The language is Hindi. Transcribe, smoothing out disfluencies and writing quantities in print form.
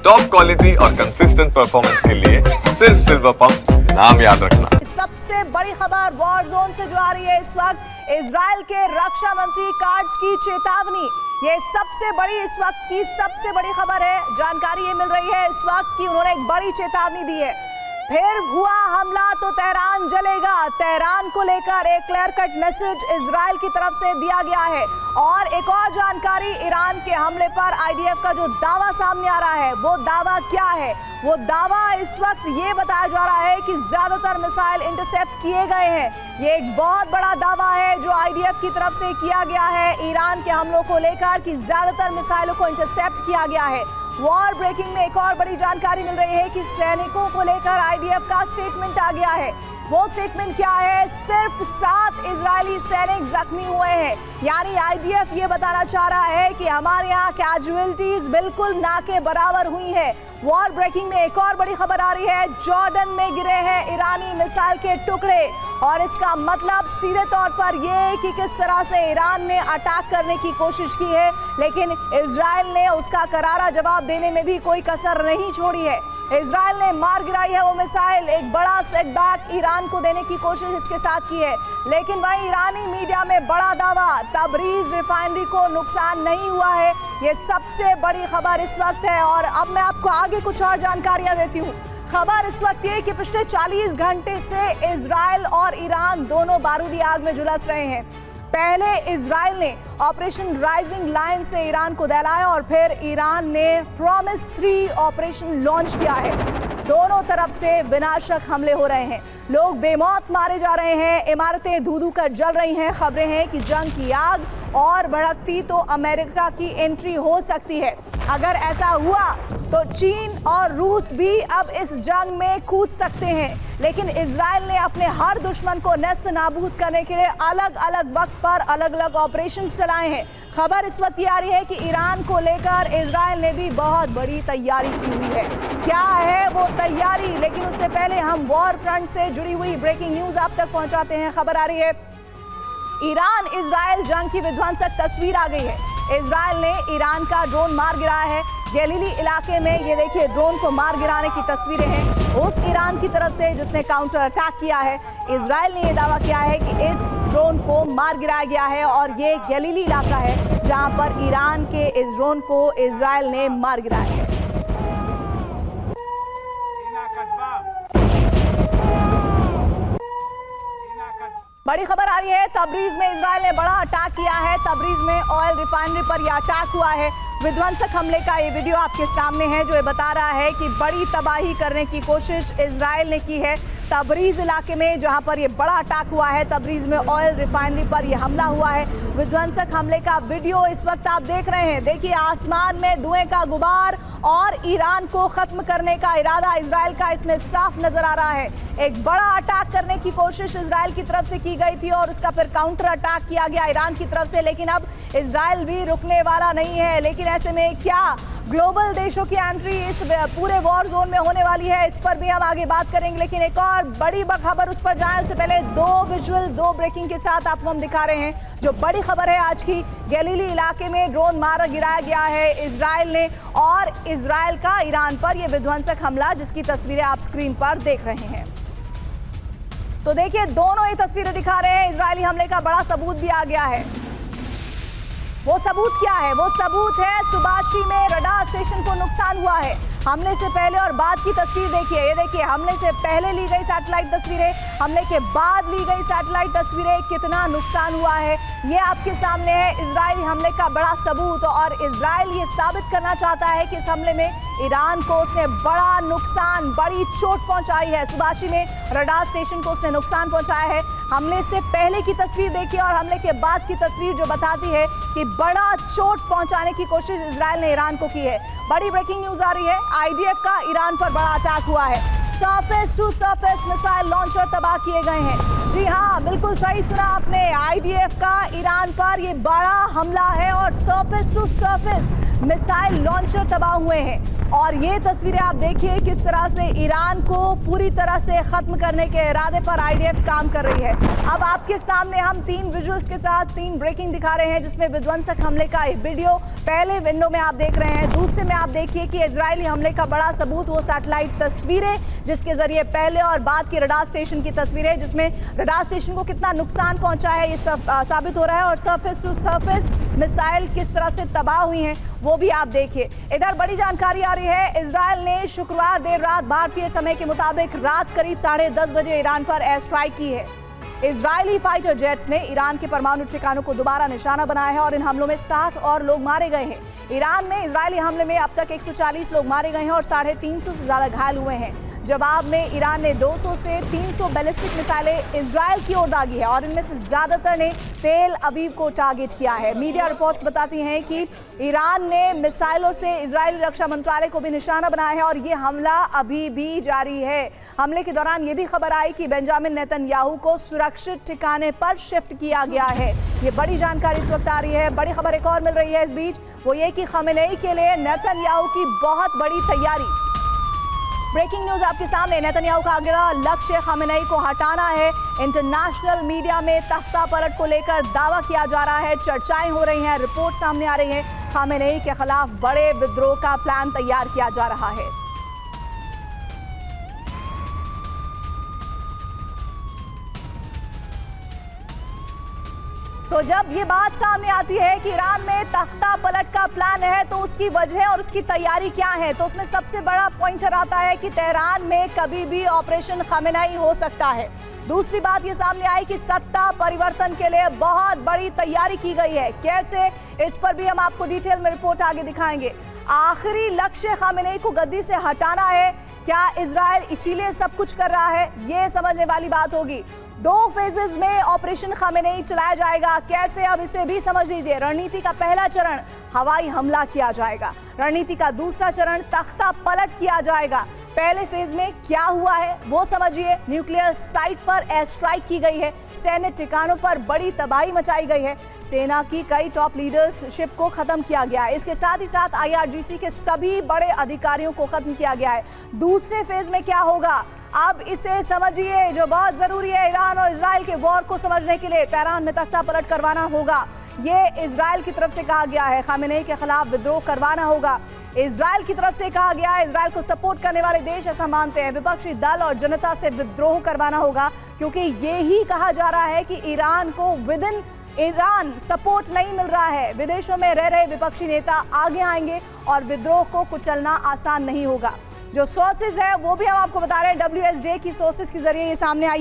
टॉप क्वालिटी और कंसिस्टेंट परफॉर्मेंस के लिए सिर्फ सिल्वर पंप नाम याद रखना। सबसे बड़ी खबर वॉर जोन से जो आ रही है इस वक्त, इजराइल के रक्षा मंत्री काट्ज की चेतावनी। ये सबसे बड़ी इस वक्त की सबसे बड़ी खबर है। जानकारी ये मिल रही है इस वक्त कि उन्होंने एक बड़ी चेतावनी दी है। फिर हुआ हमला तो तेहरान जलेगा। तेहरान को लेकर एक क्लियर कट मैसेज इजराइल की तरफ से दिया गया है। और एक और जानकारी, ईरान के हमले पर आईडीएफ का जो दावा सामने आ रहा है, वो दावा क्या है? वो दावा इस वक्त ये बताया जा रहा है कि ज्यादातर मिसाइल इंटरसेप्ट किए गए हैं। ये एक बहुत बड़ा दावा है जो आईडीएफ की तरफ से किया गया है ईरान के हमलों को लेकर कि ज्यादातर मिसाइलों को इंटरसेप्ट किया गया है। वॉर ब्रेकिंग में एक और बड़ी जानकारी मिल रही है कि सैनिकों को लेकर आईडीएफ का स्टेटमेंट आ गया है। वो स्टेटमेंट क्या है? सिर्फ 7 इजरायली सैनिक जख्मी हुए हैं। यानी आईडीएफ ये बताना चाह रहा है कि हमारे यहाँ कैजुअलिटीज बिल्कुल ना के बराबर हुई है। वॉर ब्रेकिंग में एक और बड़ी खबर आ रही है, जॉर्डन में गिरे हैं ईरानी मिसाइल के टुकड़े। और इसका मतलब सीधे तौर पर यह कि किस तरह से ईरान ने अटैक करने की कोशिश की है, लेकिन इजराइल ने उसका करारा जवाब देने में भी कोई कसर नहीं छोड़ी है। इजराइल ने मार गिराई है वो मिसाइल। एक बड़ा सेटबैक ईरान को देने की कोशिश इसके साथ की है। लेकिन वहीं ईरानी मीडिया में बड़ा दावा, तबरीज रिफाइनरी को नुकसान नहीं हुआ है। ये सबसे बड़ी खबर इस वक्त है। और अब मैं आपको आगे कुछ और जानकारियां देती हूँ। खबर इस वक्त ये कि पिछले 40 घंटे से इजराइल और ईरान दोनों बारूदी आग में झुलस रहे हैं। पहले इजराइल ने ऑपरेशन राइजिंग लायन से ईरान को दहलाया और फिर ईरान ने प्रॉमिस 3 ऑपरेशन लॉन्च किया है। दोनों तरफ से विनाशक हमले हो रहे हैं, लोग बेमौत मारे जा रहे हैं, इमारतें धू-धू कर जल रही हैं। खबरें हैं कि जंग की आग और भड़कती तो अमेरिका की एंट्री हो सकती है। अगर ऐसा हुआ तो चीन और रूस भी अब इस जंग में कूद सकते हैं। लेकिन इजराइल ने अपने हर दुश्मन को नेस्त नाबूद करने के लिए अलग अलग वक्त पर अलग अलग ऑपरेशंस चलाए हैं। खबर इस वक्त ये आ रही है कि ईरान को लेकर इजराइल ने भी बहुत बड़ी तैयारी की हुई है। क्या है वो तैयारी? लेकिन उससे पहले हम वॉर फ्रंट से जुड़ी हुई ब्रेकिंग न्यूज आप तक पहुंचाते हैं। खबर आ रही है, ईरान इजराइल जंग की विध्वंसक तस्वीर आ गई है। इजराइल ने ईरान का ड्रोन मार गिराया है। गैलीली इलाके में ये देखिए ड्रोन को मार गिराने की तस्वीरें हैं उस ईरान की तरफ से जिसने काउंटर अटैक किया है। इजराइल ने ये दावा किया है कि इस ड्रोन को मार गिराया गया है और ये गैलीली इलाका है जहां पर ईरान के इस ड्रोन को इजराइल ने मार गिराया है। बड़ी खबर आ रही है, तबरीज में इजराइल ने बड़ा अटैक किया है। तबरीज में ऑयल रिफाइनरी पर यह अटैक हुआ है। विध्वंसक हमले का ये वीडियो आपके सामने है जो ये बता रहा है कि बड़ी तबाही करने की कोशिश इजराइल ने की है तबरीज इलाके में, जहां पर ये बड़ा अटैक हुआ है। तबरीज में ऑयल रिफाइनरी पर यह हमला हुआ है। विध्वंसक हमले का वीडियो इस वक्त आप देख रहे हैं। देखिए आसमान में धुएं का गुबार और ईरान को खत्म करने का इरादा इजराइल का इसमें साफ नजर आ रहा है। एक बड़ा अटैक करने की कोशिश इजराइल की तरफ से की गई थी और उसका फिर काउंटर अटैक किया गया ईरान की तरफ से। लेकिन अब इजराइल भी रुकने वाला नहीं है। लेकिन ऐसे में क्या ग्लोबल देशों की एंट्री इस पूरे वॉर जोन में होने वाली है, इस पर भी हम आगे बात करेंगे। लेकिन एक और बड़ी खबर उस पर जाएं उससे पहले 2 विजुअल 2 ब्रेकिंग के साथ आपको हम दिखा रहे हैं। जो बड़ी खबर है आज की, गैलीली इलाके में ड्रोन मार गिराया गया है इजराइल ने और इजराइल का ईरान पर यह विध्वंसक हमला, जिसकी तस्वीरें आप स्क्रीन पर देख रहे हैं। तो देखिए दोनों ये तस्वीरें दिखा रहे हैं। इजरायली हमले का बड़ा सबूत भी आ गया है। वो सबूत क्या है? वो सबूत है सुबाशी में रडार स्टेशन को नुकसान हुआ है। हमले से पहले और बाद की तस्वीर देखिए। ये देखिए हमले से पहले ली गई सैटेलाइट तस्वीरें, हमले के बाद ली गई सैटेलाइट तस्वीरें, कितना नुकसान हुआ है ये आपके सामने है। इजरायली हमले का बड़ा सबूत और इजराइल ये साबित करना चाहता है कि इस हमले में ईरान को उसने बड़ा नुकसान, बड़ी चोट पहुंचाई है। सुबाशी में रडार स्टेशन को उसने नुकसान पहुंचाया है। हमले से पहले की तस्वीर देखिए और हमले के बाद की तस्वीर जो बताती है कि बड़ा चोट पहुंचाने की कोशिश इजराइल ने ईरान को की है। बड़ी ब्रेकिंग न्यूज आ रही है, आईडीएफ का ईरान पर बड़ा अटैक हुआ है। Surface to surface missile launcher तबाह किए गए हैं। जी हाँ, बिल्कुल सही सुना आपने, आईडीएफ का ईरान पर ये बड़ा हमला है और surface to surface missile launcher तबाह हुए हैं। और ये तस्वीरें आप देखिए किस तरह से ईरान को पूरी तरह से खत्म करने के इरादे पर आईडीएफ काम कर रही है। अब आपके सामने हम 3 विजुअल्स के साथ 3 ब्रेकिंग दिखा रहे हैं, जिसमें विध्वंसक हमले का वीडियो पहले विंडो में आप देख रहे हैं। दूसरे में आप देखिए कि इजरायली हमले का बड़ा सबूत वो सैटेलाइट तस्वीरें, जिसके जरिए पहले और बाद की रडार स्टेशन की तस्वीरें, जिसमें रडार स्टेशन को कितना नुकसान पहुंचा है ये सब साबित हो रहा है। और सरफेस टू सरफेस मिसाइल किस तरह से तबाह हुई हैं वो भी आप देखिए। इधर बड़ी जानकारी आ रही है, इजरायल ने शुक्रवार देर रात भारतीय समय के मुताबिक रात करीब 10:30 बजे ईरान पर एयर स्ट्राइक की है। इजरायली फाइटर जेट्स ने ईरान के परमाणु ठिकानों को दोबारा निशाना बनाया है और इन हमलों में 60 और लोग मारे गए हैं। ईरान में इजरायली हमले में अब तक 140 लोग मारे गए हैं और 350 से ज्यादा घायल हुए हैं। जवाब में ईरान ने 200 से 300 बैलिस्टिक मिसाइलें इजरायल की ओर दागी है और इनमें से ज्यादातर ने तेल अवीव को टारगेट किया है। मीडिया रिपोर्ट्स बताती हैं कि ईरान ने मिसाइलों से इजरायली रक्षा मंत्रालय को भी निशाना बनाया है और ये हमला अभी भी जारी है। हमले के दौरान ये भी खबर आई कि बेंजामिन नेतन्याहू को सुरक्षित ठिकाने पर शिफ्ट किया गया है। ये बड़ी जानकारी इस वक्त आ रही है। बड़ी खबर एक और मिल रही है इस बीच, वो ये कि खमेनेई के लिए नेतन्याहू की बहुत बड़ी तैयारी। ब्रेकिंग न्यूज आपके सामने, नेतन्याहू का अगला लक्ष्य खमेनेई को हटाना है। इंटरनेशनल मीडिया में तख्ता पलट को लेकर दावा किया जा रहा है, चर्चाएं हो रही हैं, रिपोर्ट सामने आ रही है। खमेनेई के खिलाफ बड़े विद्रोह का प्लान तैयार किया जा रहा है। तो जब ये बात सामने आती है कि ईरान में तख्ता पलट का प्लान है, तो उसकी वजह और उसकी तैयारी क्या है, तो उसमें सबसे बड़ा पॉइंटर आता है कि तेहरान में कभी भी ऑपरेशन खमेनेई हो सकता है। दूसरी बात ये सामने आई कि सत्ता परिवर्तन के लिए बहुत बड़ी तैयारी की गई है। कैसे, इस पर भी हम आपको डिटेल में रिपोर्ट आगे दिखाएंगे। आखिरी लक्ष्य खमेनेई को गद्दी से हटाना है। क्या इजरायल इसीलिए सब कुछ कर रहा है, ये समझने वाली बात होगी। 2 फेजेस में ऑपरेशन खमेनेई चलाया जाएगा। कैसे, अब इसे भी समझ लीजिए। रणनीति का पहला चरण हवाई हमला किया जाएगा। रणनीति का दूसरा चरण तख्ता पलट किया जाएगा। पहले फेज में क्या हुआ है वो समझिए। न्यूक्लियर साइट पर एयर स्ट्राइक की गई है, सैन्य ठिकानों पर बड़ी तबाही मचाई गई है, सेना की कई टॉप लीडरशिप को खत्म किया गया है। इसके साथ ही साथ IRGC के सभी बड़े अधिकारियों को खत्म किया गया है। दूसरे फेज में क्या होगा, अब इसे समझिए, जो बहुत जरूरी है ईरान और इजराइल के वॉर को समझने के लिए। तेहरान में तख्ता पलट करवाना होगा, ये इजराइल की तरफ से कहा गया है। खमेनेई के खिलाफ विद्रोह करवाना होगा, इजराइल की तरफ से कहा गया है। इजराइल को सपोर्ट करने वाले देश ऐसा मानते हैं। विपक्षी दल और जनता से विद्रोह करवाना होगा, क्योंकि ये ही कहा जा रहा है कि ईरान को विद इन ईरान सपोर्ट नहीं मिल रहा है। विदेशों में रह रहे विपक्षी नेता आगे आएंगे और विद्रोह को कुचलना आसान नहीं होगा। जो सोर्सेज है वो भी हम आपको बता रहे हैं, WSJ की सोर्सेज के जरिए ये सामने आई है।